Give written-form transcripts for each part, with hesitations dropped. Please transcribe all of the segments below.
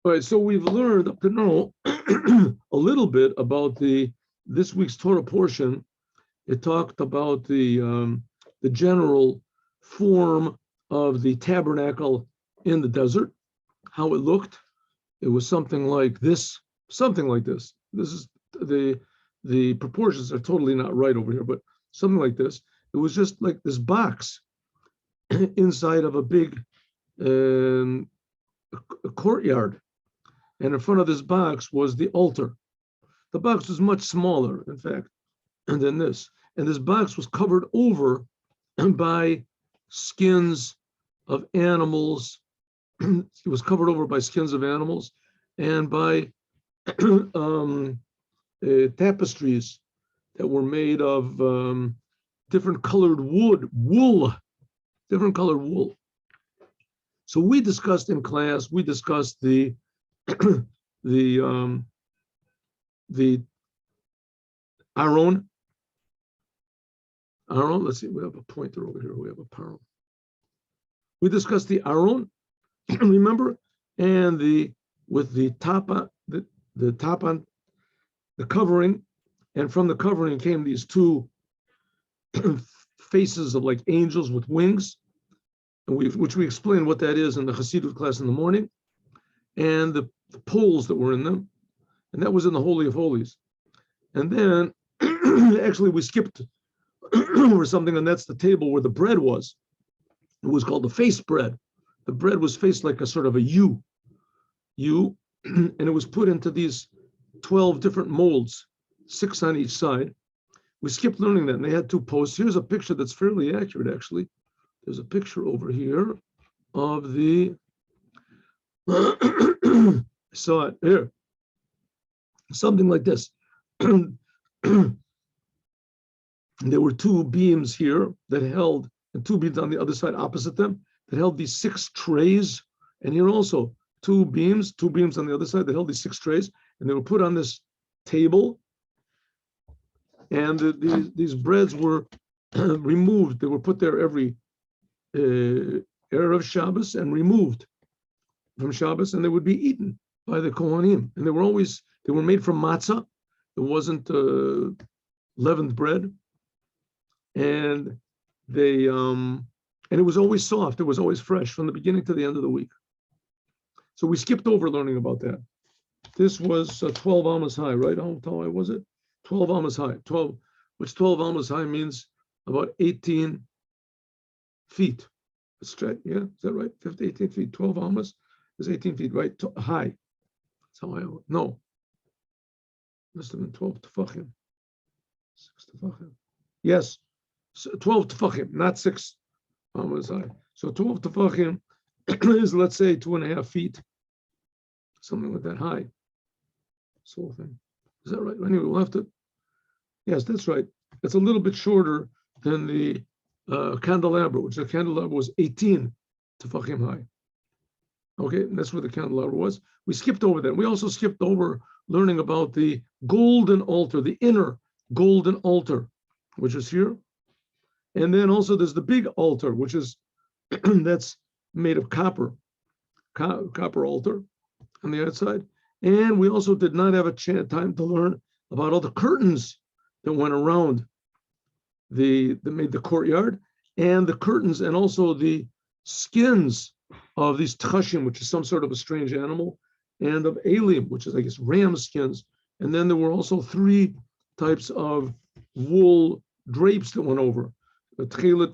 All right, so we've learned up to now a little bit about this week's Torah portion. It talked about the general form of the tabernacle in the desert, how it looked. It was something like this. This is the proportions are totally not right over here, but something like this. It was just like this box inside of a big a courtyard. And in front of this box was the altar. The box was much smaller, in fact, than this. And this box was covered over by skins of animals. It was covered over by skins of animals and by tapestries that were made of different colored wool. So we discussed in class, the Aron. Let's see, we have a pointer over here. We have a paron. We discussed the Aron, remember, and with the top on the covering, and from the covering came these two faces of like angels with wings, and which we explained what that is in the Hasidut class in the morning, and the poles that were in them, and that was in the Holy of Holies. And then actually we skipped over something, and that's the table where the bread was. It was called the face bread. The bread was faced like a sort of a U, and it was put into these 12 different molds, 6 on each side. We skipped learning that, and they had 2 posts. Here's a picture that's fairly accurate, actually. There's a picture over here of the, I saw it here, something like this. There were 2 beams here that held, and 2 beams on the other side opposite them, that held these 6 trays. And here also, 2 beams on the other side that held these 6 trays, and they were put on this table. And these breads were removed. They were put there every Erev Shabbos and removed from Shabbos, and they would be eaten by the Kohanim. And they were made from matzah. It wasn't leavened bread. And and it was always soft. It was always fresh from the beginning to the end of the week. So we skipped over learning about that. This was 12 amas high, right? How high was it? 12 amas high. 12 amas high means about 18 feet. Straight, yeah, is that right? 18 feet. 12 amas is 18 feet, right? High. That's how I no. Must have been 12 tefachim. 6 tefachim. Yes, 12 tefachim, not 6 amas high. So 12 tefachim is, let's say, 2.5 feet, something like that high. This whole thing. Is that right? Anyway, we'll have to. Yes, that's right. It's a little bit shorter than the candelabra, which the candelabra was 18 tefachim high. Okay, and that's where the candelabra was. We skipped over that. We also skipped over learning about the golden altar, the inner golden altar, which is here. And then also there's the big altar, which is that's made of copper altar on the outside. And we also did not have a time to learn about all the curtains that went around that made the courtyard, and the curtains, and also the skins of these tchashim, which is some sort of a strange animal, and of elim, which is, I guess, ram skins. And then there were also 3 types of wool drapes that went over. Tchelet,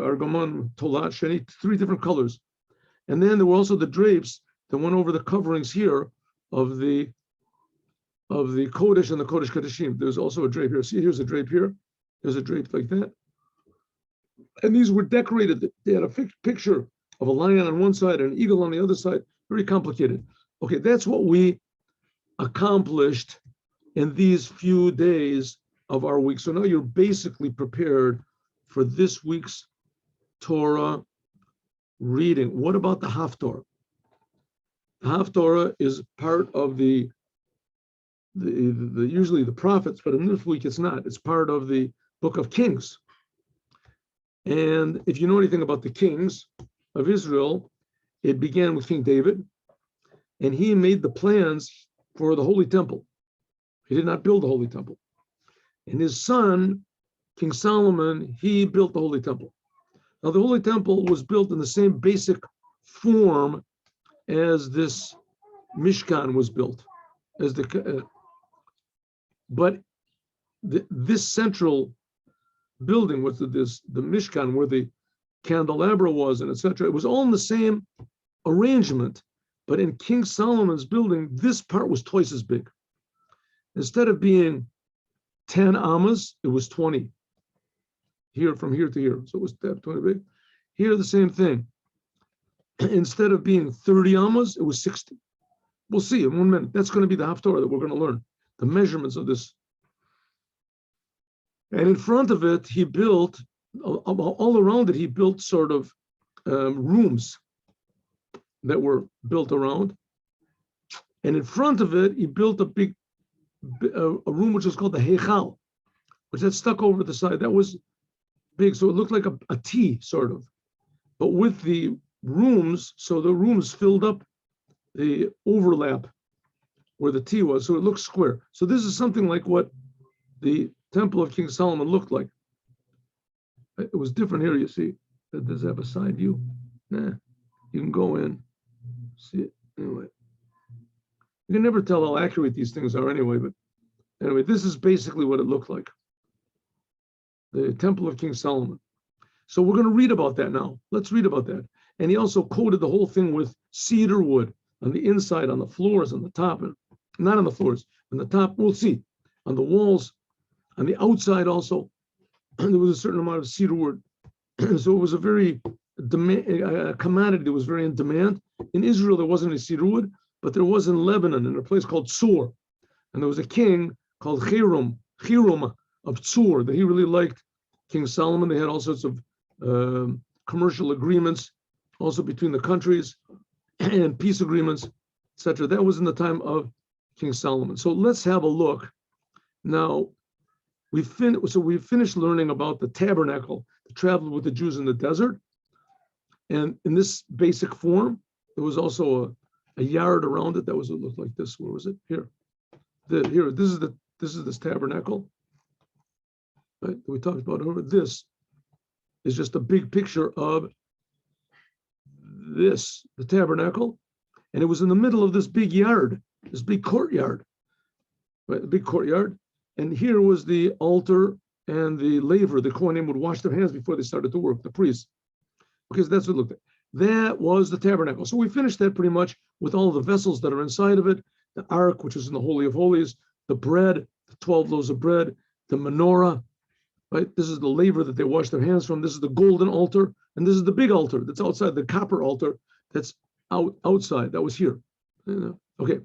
argaman, tolat, sheni, 3 different colors. And then there were also the drapes that went over the coverings here of the Kodesh and the Kodesh Kodeshim. There's also a drape here. See, here's a drape here. There's a drape like that. And these were decorated. They had a picture of a lion on one side and an eagle on the other side. Very complicated. Okay, that's what we accomplished in these few days of our week. So now you're basically prepared for this week's Torah reading. What about the Haftorah? The Haftorah is part of the usually the prophets, but in this week it's not. It's part of the book of Kings. And if you know anything about the kings of Israel, it began with King David, and he made the plans for the Holy Temple. He did not build the Holy Temple. And his son, King Solomon, he built the Holy Temple. Now, the Holy Temple was built in the same basic form as this Mishkan was built, but this central building was the Mishkan, where the candelabra was, and etc. It was all in the same arrangement, but in King Solomon's building, this part was twice as big. Instead of being 10 amas, it was 20. Here, from here to here, so it was 20 big. Here, the same thing. Instead of being 30 amas, it was 60. We'll see in 1 minute. That's going to be the Haftorah that we're going to learn, the measurements of this. And in front of it, he built, all around it, he built sort of rooms that were built around. And in front of it, he built a big, a room which was called the Heichal, which had stuck over the side. That was big, so it looked like a T, sort of. But with the rooms, so the rooms filled up the overlap where the T was, so it looked square. So this is something like what the Temple of King Solomon looked like. It was different here, you see. Does it have a side view? Nah, you can go in, see it. Anyway, you can never tell how accurate these things are anyway, but anyway, this is basically what it looked like. The Temple of King Solomon. So we're going to read about that now. Let's read about that. And he also coated the whole thing with cedar wood on the inside, on the floors, on the top, and not on the floors, on the top, we'll see, on the walls, on the outside also, there was a certain amount of cedar wood. So it was a very commodity that was very in demand. In Israel, there wasn't any cedar wood, but there was in Lebanon, in a place called Tzur. And there was a king called Hiram of Tzur that he really liked King Solomon. They had all sorts of commercial agreements also between the countries and peace agreements, etc. That was in the time of King Solomon. So let's have a look. Now, we finished learning about the tabernacle that traveled with the Jews in the desert. And in this basic form, there was also a yard around it that was, it looked like this. Where was it? Here. This is this tabernacle. Right? We talked about over. This is just a big picture of this, the tabernacle. And it was in the middle of this big yard, this big courtyard. Right? The big courtyard. And here was the altar and the laver. The Kohanim would wash their hands before they started to work, the priests. Because that's what it looked like. That was the tabernacle. So we finished that pretty much with all the vessels that are inside of it, the ark, which is in the Holy of Holies, the bread, the 12 loaves of bread, the menorah, right? This is the laver that they wash their hands from. This is the golden altar. And this is the big altar that's outside, the copper altar that's outside. That was here. Okay.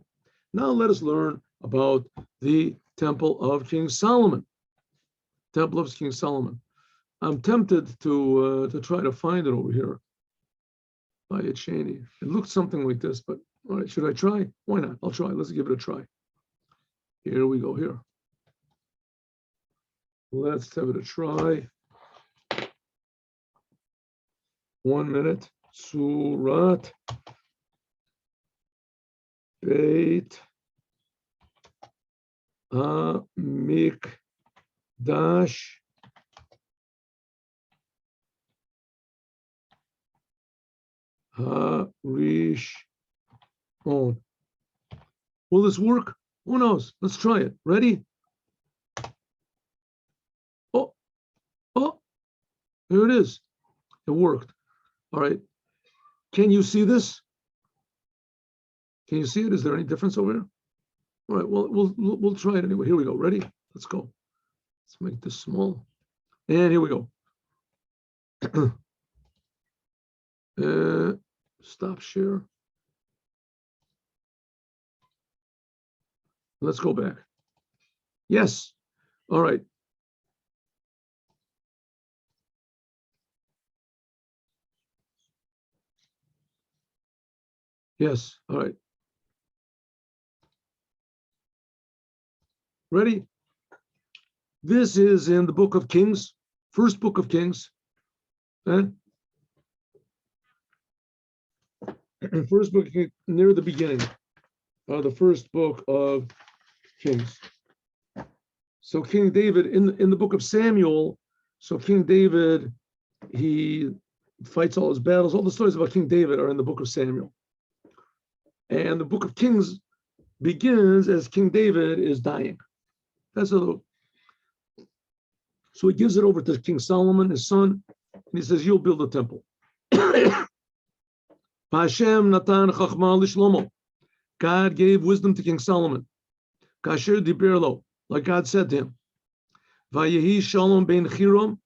Now let us learn about the Temple of King Solomon. Temple of King Solomon. I'm tempted to try to find it over here by Echeni. It looked something like this, but all right, should I try? Why not? I'll try. Let's give it a try. Here we go. Here. Let's have it a try. 1 minute. Surat Beit HaMikdash HaRishon. Will this work? Who knows? Let's try it. Ready? Oh, here it is. It worked. All right. Can you see this? Can you see it? Is there any difference over here? All right. Well, we'll try it anyway. Here we go. Ready? Let's go. Let's make this small. And here we go. Stop share. Let's go back. Yes. All right. Yes. All right. Ready? This is in the book of Kings, first book of Kings. First book near the beginning. the first book of Kings. So King David, in the book of Samuel, so King David, he fights all his battles. All the stories about King David are in the book of Samuel. And the book of Kings begins as King David is dying. That's a little. So he gives it over to King Solomon, his son, and he says, "You'll build a temple." Hashem natan chachma lishlomo. God gave wisdom to King Solomon. Kasher diberlo, like God said to him. Vayehi shalom ben Chiram,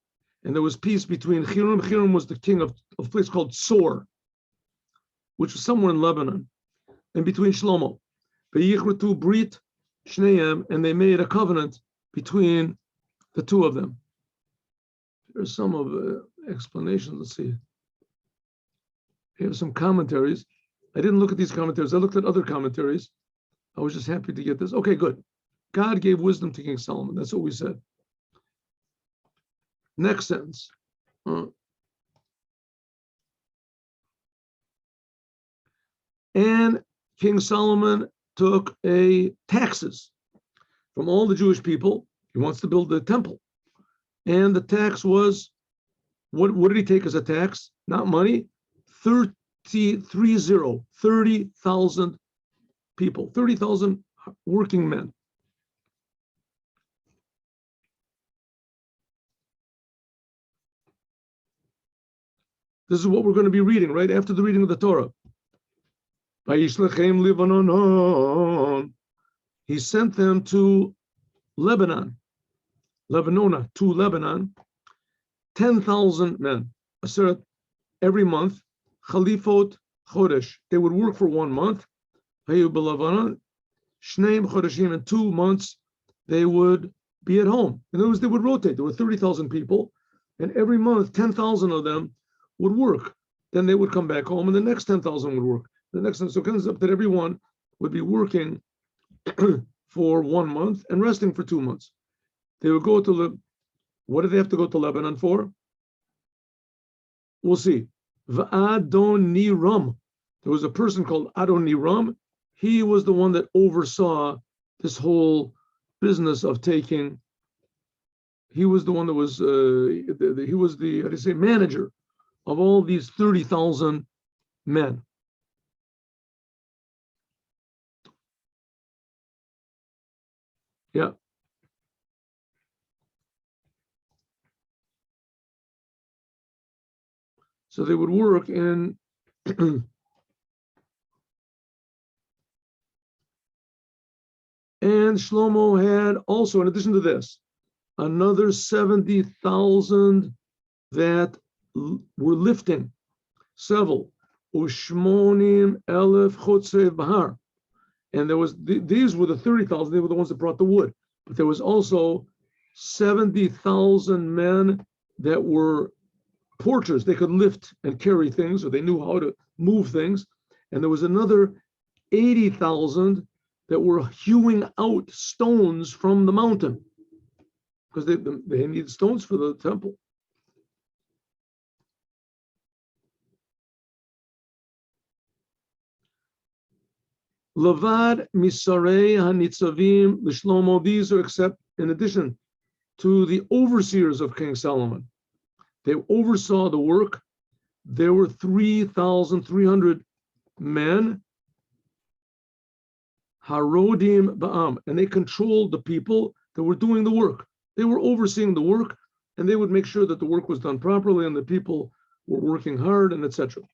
and there was peace between Chiram. Chiram was the king of a place called Sor, which was somewhere in Lebanon, and between Shlomo. Vayichretu brit shneim, and they made a covenant between the two of them. There's some of the explanations. Let's see. Here's some commentaries. I didn't look at these commentaries. I looked at other commentaries. I was just happy to get this. Okay, good. God gave wisdom to King Solomon. That's what we said. Next sentence. And King Solomon took taxes from all the Jewish people. He wants to build the temple. And the tax was, what did he take as a tax? Not money. 30,000 people, 30,000 working men. This is what we're going to be reading right after the reading of the Torah. He sent them to Lebanon, to Lebanon, 10,000 men, every month. Chalifot Chodesh. They would work for 1 month. Hayu b'Lebanon, Shneim Chodeshim, in 2 months they would be at home. In other words, they would rotate. There were 30,000 people, and every month 10,000 of them would work. Then they would come back home, and the next 10,000 would work. The next, so it ends up that everyone would be working for 1 month and resting for 2 months. They would go to what did they have to go to Lebanon for? We'll see. Adoniram. There was a person called Adoniram. He was the one that oversaw this whole business of taking. He was the one that was. He was the, how do you say, manager of all these 30,000 men. Yeah. So they would work in and Shlomo had also, in addition to this, another 70,000 that were lifting. Several. Ushmonim elef chotzei bahar. And there was, these were the 30,000, they were the ones that brought the wood. But there was also 70,000 men that were porters. They could lift and carry things, or they knew how to move things. And there was another 80,000 that were hewing out stones from the mountain, because they needed stones for the temple. Levad misarei hanitzavim l'shlomo. These are except in addition to the overseers of King Solomon. They oversaw the work. There were 3,300 men, harodim ba'am, and they controlled the people that were doing the work. They were overseeing the work, and they would make sure that the work was done properly and the people were working hard, and etc.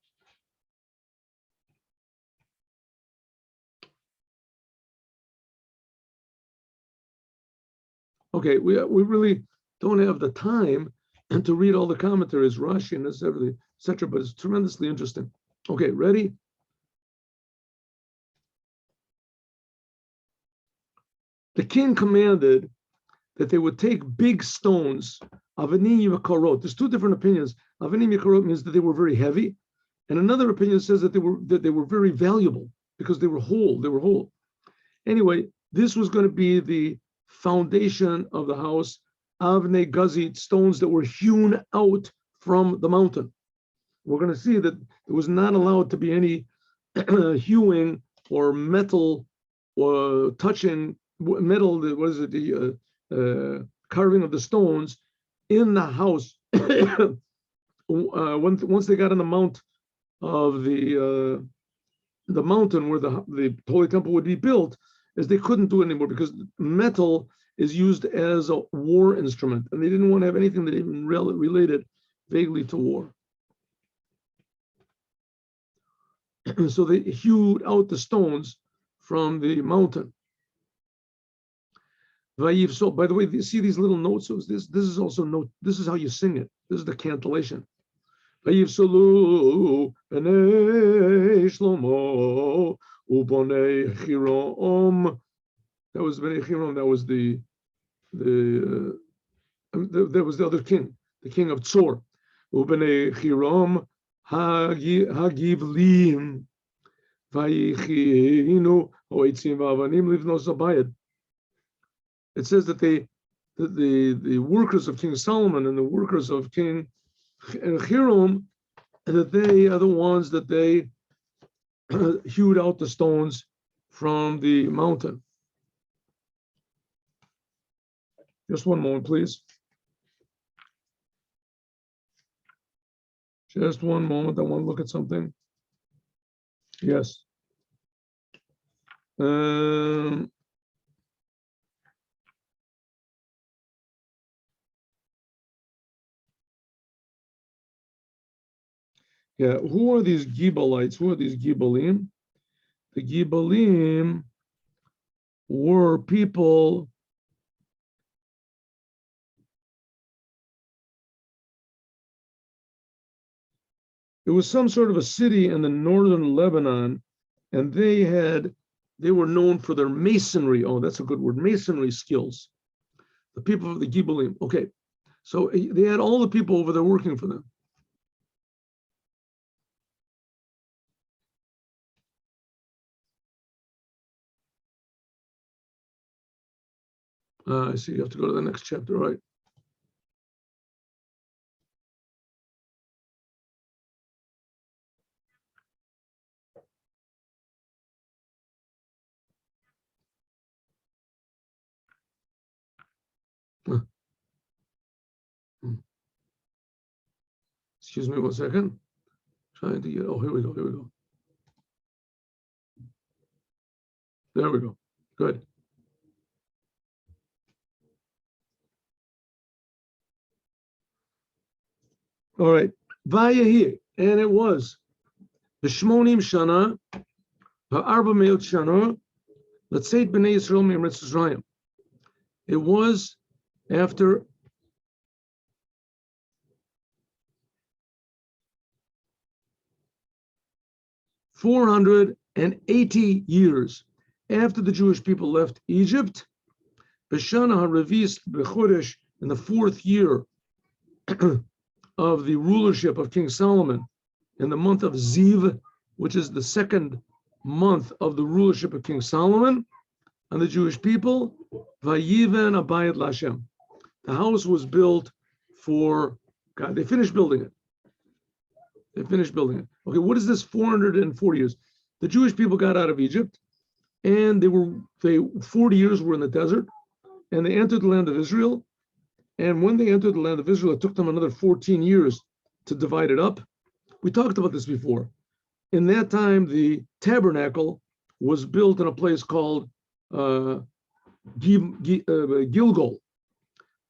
Okay, we really don't have the time to read all the commentaries, Rashi and this, everything, etc. But it's tremendously interesting. Okay, ready? The king commanded that they would take big stones, avanim yakarot. There's 2 different opinions. Avanim yakarot means that they were very heavy, and another opinion says that they were very valuable because they were whole. They were whole. Anyway, this was going to be the foundation of the house. Avnei gazit, stones that were hewn out from the mountain. We're going to see that there was not allowed to be any hewing or metal touching metal, what is it, the carving of the stones in the house. Once they got on the mount of the mountain where the Holy Temple would be built, is they couldn't do it anymore because metal is used as a war instrument, and they didn't want to have anything that even related vaguely to war. So they hewed out the stones from the mountain. So, by the way, you see these little notes? This is also note. This is how you sing it. This is the cantillation. Vayivsolu b'nei Shlomo u'bonei Chirom. That was b'nei Chirom. That was that was the other king, the king of Tzor. U'bnei Chirom hagivlim vayichinu hoitzim v'avanim livnos abayad. It says that the workers of King Solomon and the workers of King Hiram, that they are the ones that they hewed out the stones from the mountain. Just one moment, please. Just one moment. I want to look at something. Yes. Yeah, who are these Gibalites? Who are these Gibalim? The Gibalim were people it was some sort of a city in the northern Lebanon, and they were known for their masonry. Oh, that's a good word, masonry skills. The people of the Gibalim. Okay, so they had all the people over there working for them. I see you have to go to the next chapter, right? Excuse me 1 second. Trying to get, oh, here we go. There we go. Good. All right. Vayahi, and it was B'shmonim Shana, Ha'arba Meot Shana, L'tzeit B'nei Yisrael Me'eretz Yisrael. It was after 480 years after the Jewish people left Egypt, B'shana HaRevis B'chodesh, in the 4th year of the rulership of King Solomon, in the month of Ziv, which is the 2nd month of the rulership of King Solomon, and the Jewish people, Vayiven Abayit Lashem. The house was built for God. They finished building it. Okay, what is this 440 years? The Jewish people got out of Egypt, and they 40 years were in the desert, and they entered the land of Israel. And when they entered the land of Israel, it took them another 14 years to divide it up. We talked about this before. In that time, the tabernacle was built in a place called Gilgal.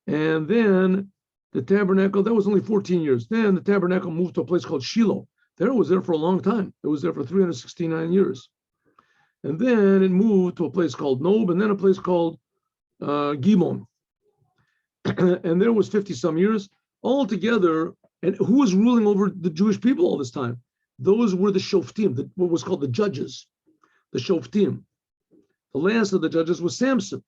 And then the tabernacle, that was only 14 years. Then the tabernacle moved to a place called Shiloh. There it was there for a long time. It was there for 369 years. And then it moved to a place called Nob, and then a place called Gimon. And there was 50 some years altogether. And who was ruling over the Jewish people all this time? Those were the Shoftim, what was called the judges, the Shoftim. The last of the judges was Samson.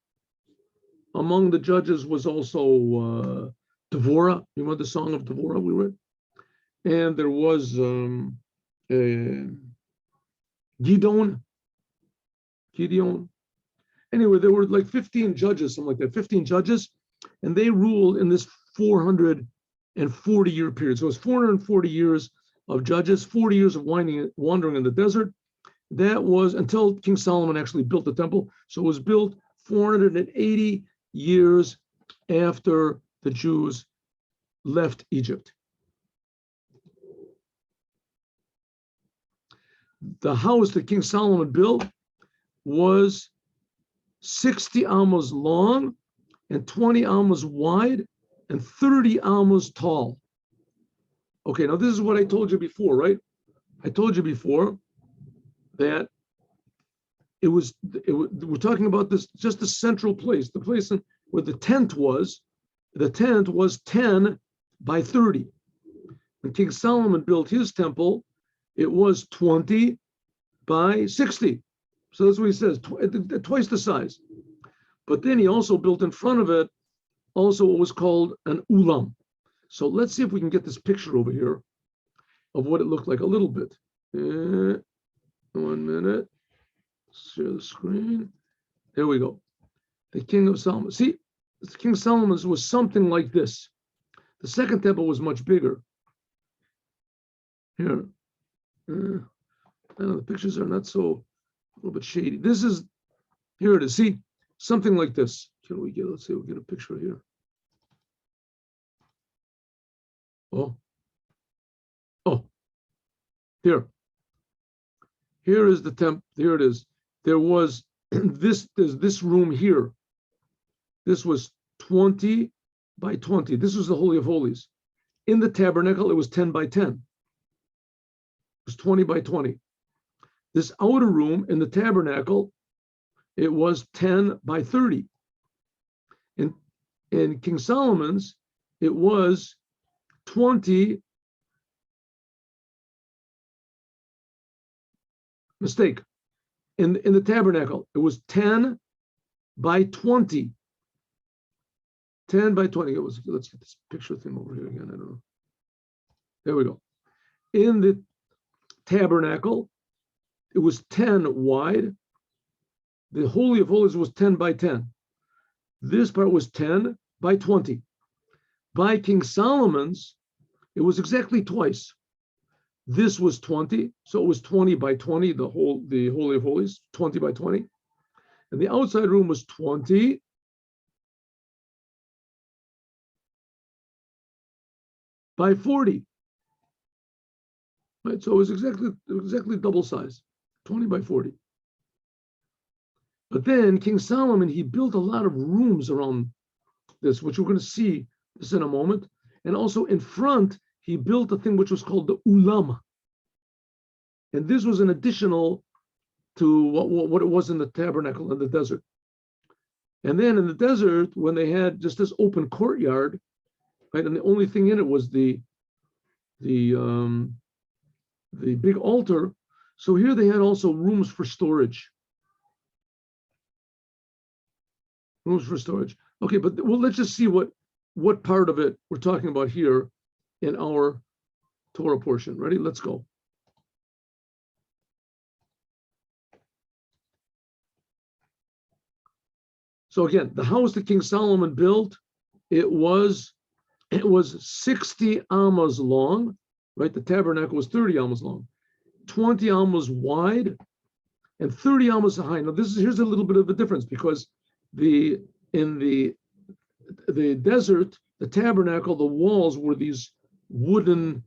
Among the judges was also Devorah. You remember the song of Devorah we read? And there was Gideon. Anyway, there were like 15 judges, something like that, 15 judges, and they ruled in this 440-year period. So it was 440 years of judges, 40 years of wandering in the desert, That was until King Solomon actually built the temple. So it was built 480 years after the Jews left Egypt. The house that King Solomon built was 60 amos long and 20 amos wide and 30 amos tall. Okay, now this is what I told you before, right? I told you before that we're talking about this, just the central place, the place where the tent was 10 by 30. When King Solomon built his temple, it was 20 by 60. So that's what he says, twice the size. But then he also built in front of it also what was called an ulam. So let's see if we can get this picture over here of what it looked like a little bit. 1 minute. Share the screen. There we go. The King of Solomon. See, King Solomon's was something like this. The second temple was much bigger. Here. I don't know, the pictures are not so, a little bit shady. This is, here it is. See, something like this. Can we get, let's see, we'll get a picture here. Oh, here. Here is the temple. Here it is. There was there's this room here. This was 20 by 20. This was the Holy of Holies. In the tabernacle, it was 10 by 10. It was 20 by 20. This outer room in the tabernacle, it was 10 by 30. In King Solomon's, it was 20. Mistake. In the tabernacle, it was 10 by 20. 10 by 20. It was, let's get this picture thing over here again. I don't know. There we go. In the tabernacle, it was 10 wide. The Holy of Holies was 10 by 10. This part was 10 by 20. By King Solomon's, it was exactly twice. This was 20, so it was 20 by 20, the Holy of Holies, 20 by 20. And the outside room was 20 by 40. Right, so it was exactly double size, 20 by 40. But then King Solomon, he built a lot of rooms around this, which we're going to see this in a moment. And also in front, he built a thing which was called the ulam. And this was an additional to what it was in the tabernacle in the desert. And then in the desert, when they had just this open courtyard, right, and the only thing in it was the big altar. So here they had also rooms for storage. Rooms for storage. Okay, but let's just see what part of it we're talking about here in our Torah portion. Ready? Let's go. So again, the house that King Solomon built, it was 60 amas long, right? The tabernacle was 30 amas long, 20 amas wide, and 30 amas high. Now here's a little bit of a difference, because in the desert, the tabernacle, the walls were these wooden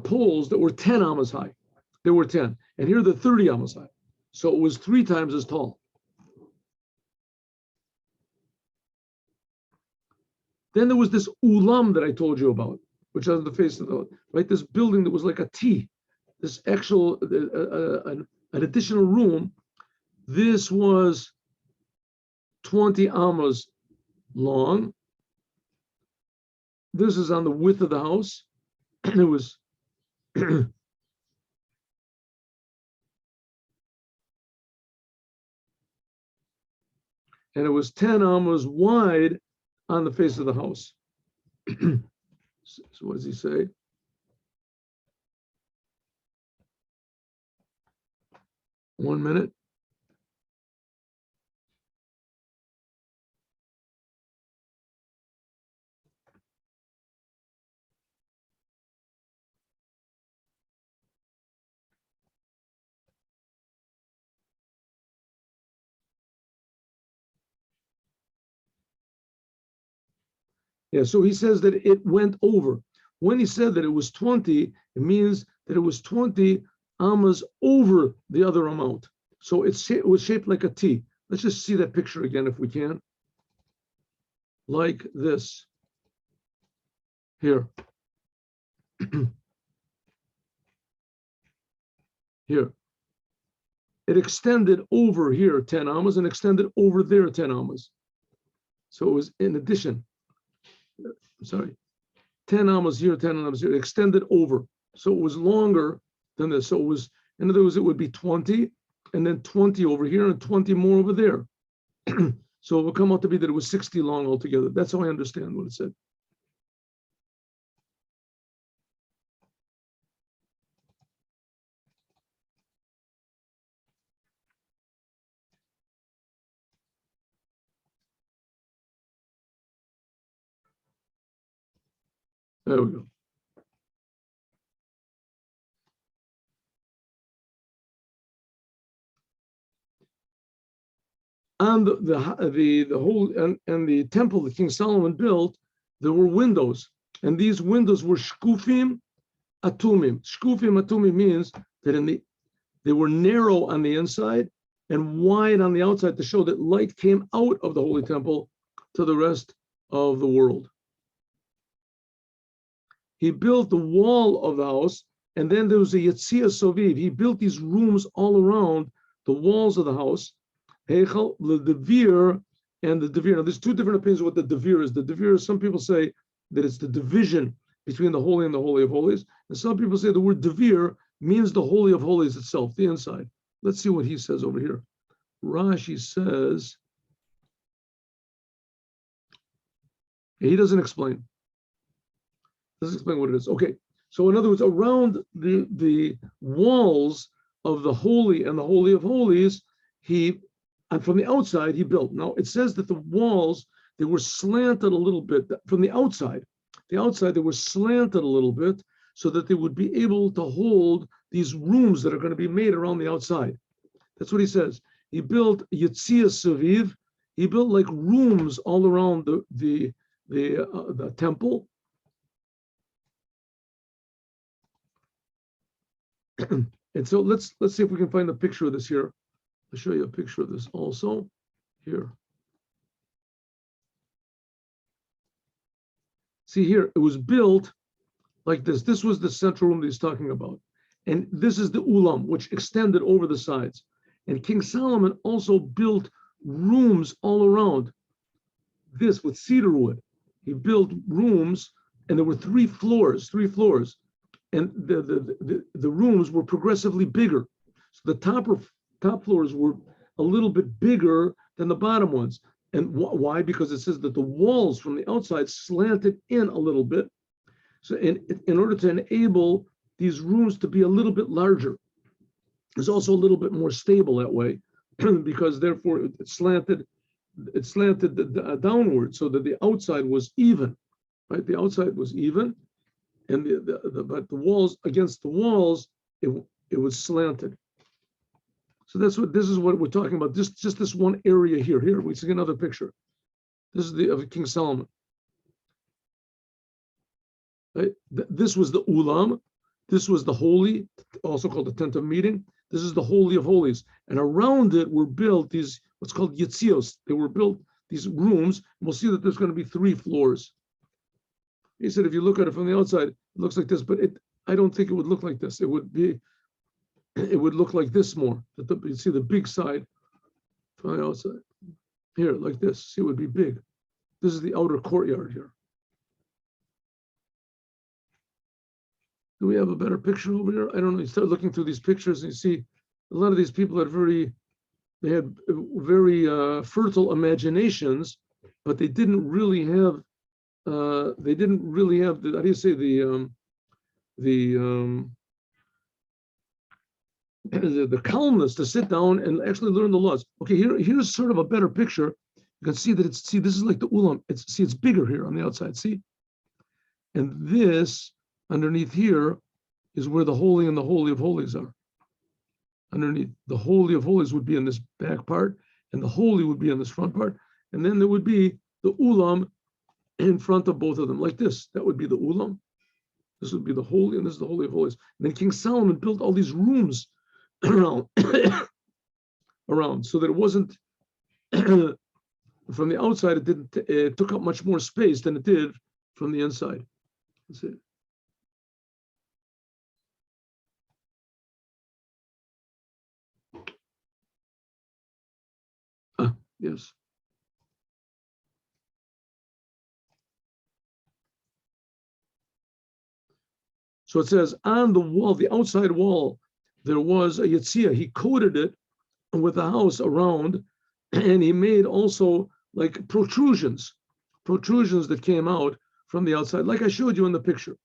poles that were 10 amas high. They were 10, and here they're 30 amas high. So it was 3 times as tall. Then there was this ulam that I told you about, which was on the face of the, right? This building that was like a T, this actual, an additional room. This was 20 amas long. This is on the width of the house. And it was, and it was 10 amas wide on the face of the house. So what does he say? One minute. Yeah, so he says that it went over. When he said that it was 20, it means that it was 20 amas over the other amount. So it was shaped like a T. Let's just see that picture again if we can. Like this. Here. Here. It extended over here 10 amas and extended over there 10 amas. So it was in addition. Sorry. 10 amas here, 10 amas here. It extended over. So it was longer than this. So it was, in other words, it would be 20 and then 20 over here and 20 more over there. So it would come out to be that it was 60 long altogether. That's how I understand what it said. There we go. On the whole and the temple that King Solomon built, there were windows, and these windows were shkufim atumim. Shkufim atumim means that they were narrow on the inside and wide on the outside to show that light came out of the holy temple to the rest of the world. He built the wall of the house, and then there was a Yetzia Soviv. He built these rooms all around the walls of the house. Heichel, the Devir, and the Devir. Now, there's two different opinions of what the Devir is. The Devir, some people say that it's the division between the Holy and the Holy of Holies. And some people say the word Devir means the Holy of Holies itself, the inside. Let's see what he says over here. Rashi says, he doesn't explain. Doesn't explain what it is. Okay, so in other words, around the walls of the Holy and the Holy of Holies, and from the outside, he built. Now, it says that the walls, they were slanted a little bit from the outside. The outside, they were slanted a little bit so that they would be able to hold these rooms that are going to be made around the outside. That's what he says. He built Yetzia Saviv. He built like rooms all around the temple. And so let's see if we can find a picture of this here. I'll show you a picture of this also here. See here, it was built like this. This was the central room that he's talking about. And this is the ulam, which extended over the sides. And King Solomon also built rooms all around this with cedar wood. He built rooms, and there were three floors. And the rooms were progressively bigger. So the top floors were a little bit bigger than the bottom ones. And why? Because it says that the walls from the outside slanted in a little bit. So in order to enable these rooms to be a little bit larger, it's also a little bit more stable that way, because therefore it slanted downward so that the outside was even, right? The outside was even, and but the walls against the walls, it was slanted. So this is what we're talking about. Just this one area here. Here we see another picture. This is of King Solomon. Right? This was the ulam. This was the holy, also called the tent of meeting. This is the Holy of Holies, and around it were built these what's called yitzios. They were built these rooms. And we'll see that there's going to be 3 floors. He said, if you look at it from the outside, it looks like this, but I don't think it would look like this. It would look like this more. You see the big side from the outside. Here, like this. See, it would be big. This is the outer courtyard here. Do we have a better picture over here? I don't know. You start looking through these pictures and you see a lot of these people had very fertile imaginations, but they didn't really have the, how do you say, the calmness to sit down and actually learn the laws. Okay, here's sort of a better picture. You can see that this is like the ulam. It's bigger here on the outside, see? And this underneath here is where the Holy and the Holy of Holies are. Underneath, the Holy of Holies would be in this back part, and the Holy would be in this front part. And then there would be the ulam in front of both of them, like this. That would be the Ulam. This would be the Holy, and this is the Holy of Holies. And then King Solomon built all these rooms around, so that it wasn't, from the outside, it took up much more space than it did from the inside. That's it. Yes. So it says on the wall, the outside wall, there was a Yetzirah. He coated it with a house around, and he made also like protrusions that came out from the outside, like I showed you in the picture.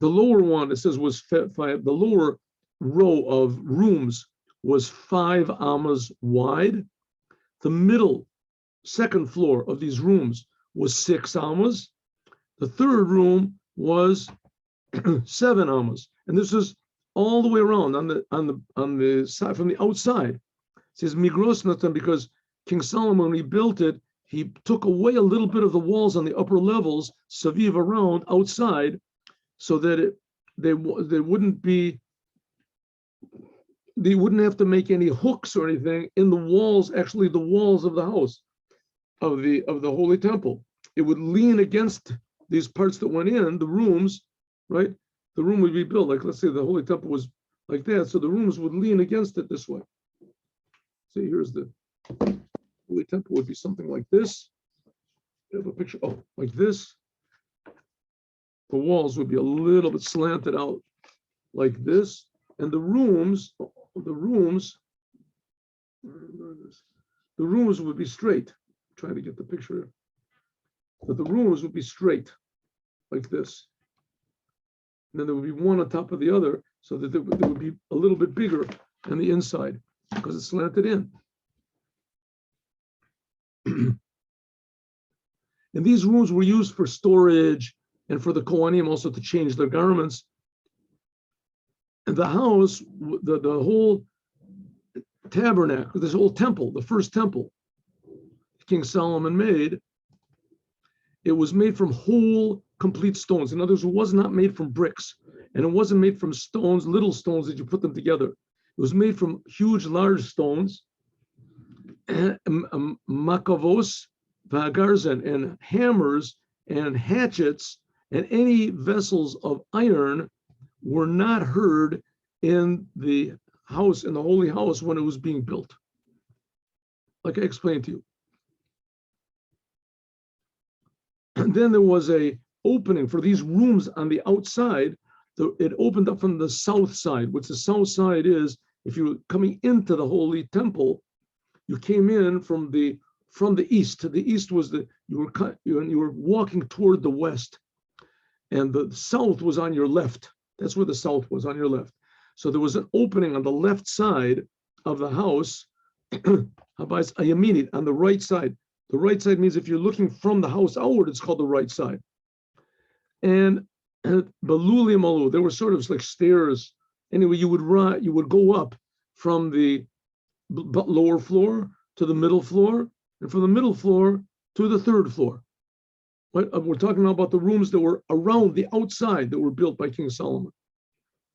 The lower one, it says, was 5. The lower row of rooms was 5 amas wide. The middle, second floor of these rooms was 6 amas. The third room was 7 amas, and this is all the way around on the side from the outside. It says Migros Natan, because King Solomon, when he built it, he took away a little bit of the walls on the upper levels, Saviv, around outside, so that they wouldn't have to make any hooks or anything in the walls, actually the walls of the house of the Holy Temple. It would lean against these parts that went in, the rooms, right? The room would be built, like, let's say the Holy Temple was like that, so the rooms would lean against it this way. See, here's the Holy Temple would be something like this. You have a picture, like this. The walls would be a little bit slanted out like this, and the rooms would be straight. Trying to get the picture. But the rooms would be straight, like this. And then there would be one on top of the other, so that there would be a little bit bigger on the inside, because it's slanted in. And these rooms were used for storage and for the Kohanim also to change their garments. And the house, the whole tabernacle, this whole temple, the first temple King Solomon made, it was made from whole, complete stones. In other words, it was not made from bricks, and it wasn't made from stones, little stones that you put them together. It was made from huge, large stones, makavos, vagarzan, and hammers and hatchets, and any vessels of iron were not heard in the house, in the holy house, when it was being built. Like I explained to you. And then there was a opening for these rooms on the outside. It opened up from the south side, which the south side is, if you were coming into the Holy Temple, you came in from the east. The east was you were walking toward the west, and the south was on your left. That's where the south was, on your left. So there was an opening on the left side of the house, on the right side. The right side means if you're looking from the house outward, it's called the right side. And Baluli Malu, there were sort of like stairs. Anyway, you would go up from the lower floor to the middle floor, and from the middle floor to the third floor. But we're talking about the rooms that were around the outside that were built by King Solomon,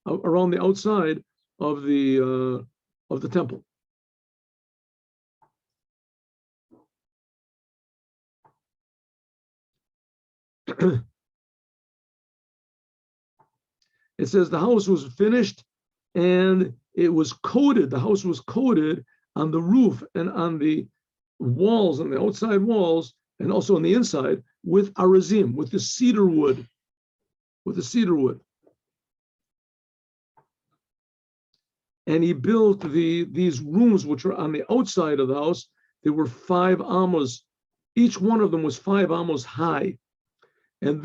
around the outside of the temple. It says the house was finished and it was coated. The house was coated on the roof and on the walls, on the outside walls, and also on the inside with arazim, with the cedar wood. And he built these rooms, which are on the outside of the house. They were 5 amas. Each one of them was 5 amas high. And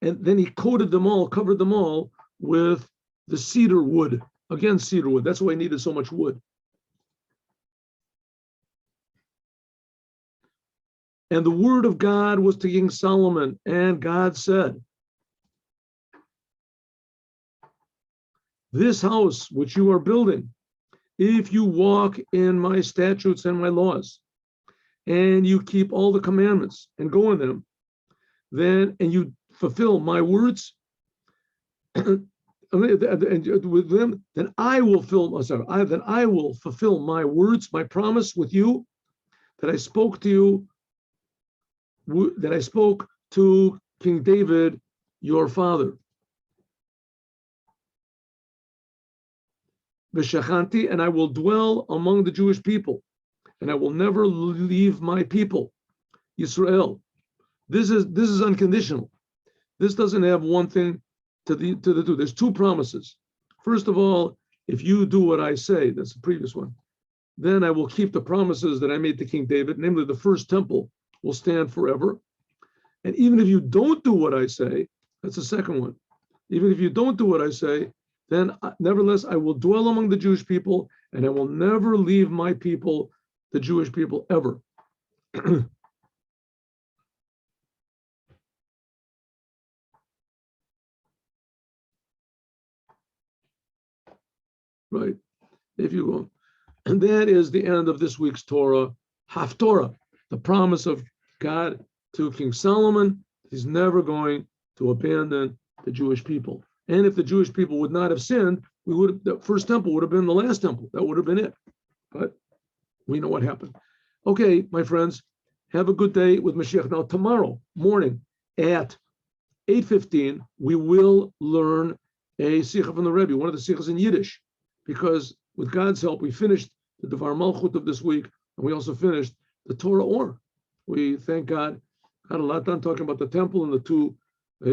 then he coated them all, covered them all with the cedar wood. Again, cedar wood. That's why he needed so much wood. And the word of God was to King Solomon, and God said, this house which you are building, if you walk in my statutes and my laws, and you keep all the commandments and go in them, then and you fulfill my words and with them, then I will fulfill my words, my promise with you that I spoke to you, that I spoke to King David, your father. V'shachanti, and I will dwell among the Jewish people, and I will never leave my people, Yisrael. This is unconditional. This doesn't have one thing to the two. There's two promises. First of all, if you do what I say, that's the previous one, then I will keep the promises that I made to King David, namely the first temple will stand forever. And even if you don't do what I say, that's the second one. Even if you don't do what I say, then nevertheless I will dwell among the Jewish people, and I will never leave my people, the Jewish people, ever. Right, if you will. And that is the end of this week's Torah, Haftorah, the promise of God to King Solomon. He's never going to abandon the Jewish people. And if the Jewish people would not have sinned, the first temple would have been the last temple. That would have been it. But we know what happened. Okay, my friends, have a good day with Mashiach. Now, tomorrow morning at 8:15, we will learn a Sikha from the Rebbe, one of the Sikhas in Yiddish, because with God's help, we finished the Devar Malchut of this week, and we also finished the Torah Or. We thank God. Got a lot done talking about the temple and the two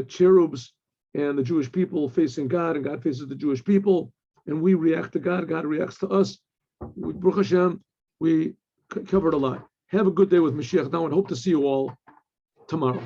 cherubs and the Jewish people facing God, and God faces the Jewish people, and we react to God. God reacts to us. Baruch Hashem, we covered a lot. Have a good day with Mashiach now, and hope to see you all tomorrow.